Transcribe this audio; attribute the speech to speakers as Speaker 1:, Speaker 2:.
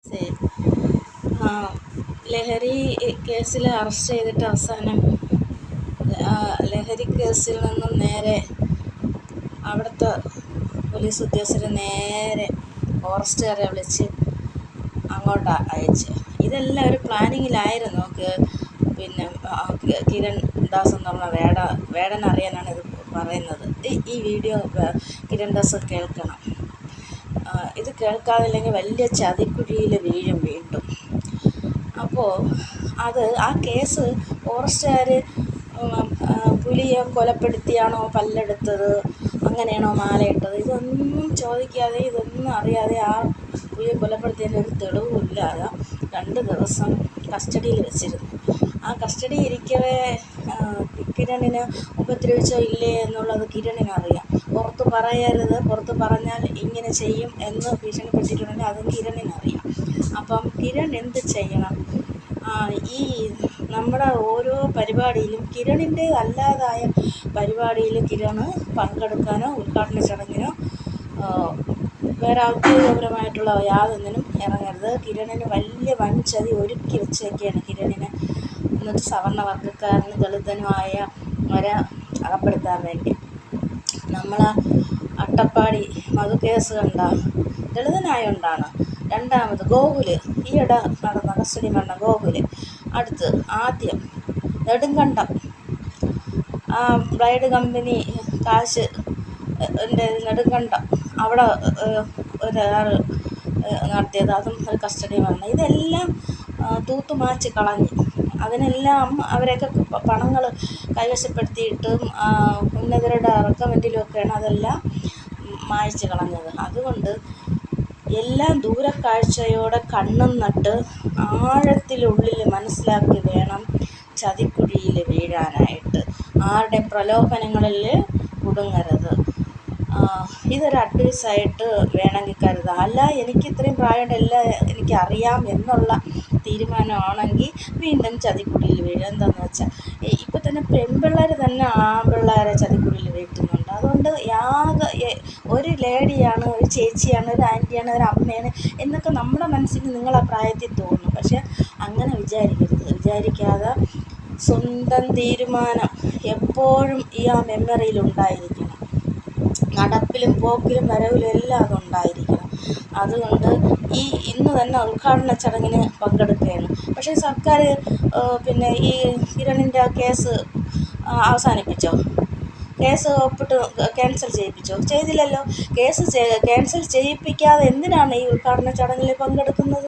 Speaker 1: ശരി. ലഹരി കേസിൽ അറസ്റ്റ് ചെയ്തിട്ട് അവസാനം ലഹരി കേസിൽ നിന്നും നേരെ അവിടുത്തെ പോലീസ് ഉദ്യോഗസ്ഥർ നേരെ ഫോറസ്റ്റുകാരെ വിളിച്ച് അങ്ങോട്ട് അയച്ച്. ഇതെല്ലാം ഒരു പ്ലാനിങ്ങിലായിരുന്നു. പിന്നെ കിരൺ ദാസ് എന്ന് പറഞ്ഞ വേടൻ അറിയാനാണ് ഇത് പറയുന്നത്. ഈ വീഡിയോ കിരൺ ദാസ് കേൾക്കണം. ഇത് കേൾക്കാതില്ലെങ്കിൽ വലിയ ചതിക്കുഴിയിൽ വീഴും വീണ്ടും. അപ്പോൾ ആ കേസ് ഫോറസ്റ്റുകാർ പുലിയെ കൊലപ്പെടുത്തിയാണോ പല്ലെടുത്തത്, അങ്ങനെയാണോ മാലയിട്ടത്, ഇതൊന്നും ചോദിക്കാതെ ഇതൊന്നും അറിയാതെ ആ പുലിയെ കൊലപ്പെടുത്തിയതിൻ്റെ ഒരു തെളിവുമില്ലാതെ 2 ദിവസം കസ്റ്റഡിയിൽ വെച്ചിരുന്നു. ആ കസ്റ്റഡിയിൽ ഇരിക്കവേ കിരണിനെ ഉപദ്രവിച്ചോ ഇല്ലേ എന്നുള്ളത് കിരണിനറിയാം. പുറത്ത് പറയരുത്, പുറത്ത് പറഞ്ഞാൽ ഇങ്ങനെ ചെയ്യും എന്ന് ഭീഷണിപ്പെടുത്തിയിട്ടുണ്ടെങ്കിൽ അതും കിരണിനറിയാം. അപ്പം കിരൺ എന്ത് ചെയ്യണം? ഈ നമ്മുടെ ഓരോ പരിപാടിയിലും കിരണിൻ്റേതല്ലാതായ പരിപാടിയിൽ കിരണ് പങ്കെടുക്കാനോ ഉദ്ഘാടന ചടങ്ങിനോ വേറെ ഔദ്യോഗികപരമായിട്ടുള്ള യാതൊന്നിനും ഇറങ്ങരുത്. കിരണിന് വലിയ വൻചതി ഒരുക്കി വെച്ചൊക്കെയാണ് കിരണിനെ. എന്നിട്ട് സവർണവർഗ്ഗക്കാരന് ദളിതനുമായ വരെ അകപ്പെടുത്താൻ വേണ്ടി. നമ്മളെ അട്ടപ്പാടി മധുക്കേസ് കണ്ട ദളിതനായോണ്ടാണ്. രണ്ടാമത് ഗോകുല്, ഈയിടെ നടന്ന കസ്റ്റഡി മരണ ഗോകുല്. അടുത്ത് ആദ്യം നെടുങ്കണ്ടം ബ്ലൈഡ് കമ്പനി കാശ് നെടുങ്കണ്ടം അവിടെ ഒരാൾ നടത്തിയത്, അതും ഒരു കസ്റ്റഡി മരണം. ഇതെല്ലാം തൂത്തുമാച്ച് കളഞ്ഞ് അതിനെല്ലാം അവരെയൊക്കെ പണങ്ങൾ കൈവശപ്പെടുത്തിയിട്ടും ഉന്നതരുടെ റെക്കമെൻഡിലുമൊക്കെയാണ് അതെല്ലാം മായ്ച്ച് കളഞ്ഞത്. അതുകൊണ്ട് എല്ലാം ദൂരക്കാഴ്ചയോടെ കണ്ണും നട്ട് ആഴത്തിലുള്ളിൽ മനസ്സിലാക്കി വേണം ചതിക്കുഴിയിൽ വീഴാനായിട്ട്. ആരുടെ പ്രലോഭനങ്ങളിൽ കുടുങ്ങരുത്. ഇതൊരു അഡ്വൈസായിട്ട് വേണമെങ്കിൽ കരുതാം. അല്ല എനിക്ക് ഇത്രയും പ്രായമുണ്ട്, എല്ലാം എനിക്കറിയാം എന്നുള്ള തീരുമാനമാണെങ്കിൽ വീണ്ടും ചതിക്കുഴിയിൽ വീഴും. എന്താണെന്ന് വെച്ചാൽ ഇപ്പം തന്നെ പെൺപിള്ളേർ തന്നെ ആൺപിള്ളേരെ ചതിക്കുഴിയിൽ വീഴ്ത്തുന്നുണ്ട്. അതുകൊണ്ട് ഒരു ലേഡിയാണ്, ഒരു ചേച്ചിയാണ്, ഒരു ആൻറ്റിയാണ്, ഒരു അമ്മയാണ് എന്നൊക്കെ നമ്മുടെ മനസ്സിൽ നിങ്ങളെ പ്രായത്തിൽ തോന്നും. പക്ഷെ അങ്ങനെ വിചാരിക്കാതെ സ്വന്തം തീരുമാനം എപ്പോഴും ആ മെമ്മറിയിൽ ഉണ്ടായിരിക്കണം. നടപ്പിലും പോക്കിലും വരവിലും എല്ലാം അതുണ്ടായിരിക്കണം. അതുകൊണ്ട് ഇന്ന് തന്നെ ഉദ്ഘാടന ചടങ്ങിന് പങ്കെടുക്കുകയാണ്. പക്ഷേ സർക്കാർ പിന്നെ ഈ കിരണിൻ്റെ കേസ് അവസാനിപ്പിച്ചോ? കേസ് ഒപ്പിട്ട് ക്യാൻസൽ ചെയ്യിപ്പിച്ചോ? ചെയ്തില്ലല്ലോ. കേസ് ക്യാൻസൽ ചെയ്യിപ്പിക്കാതെ എന്തിനാണ് ഈ ഉദ്ഘാടന ചടങ്ങിൽ പങ്കെടുക്കുന്നത്?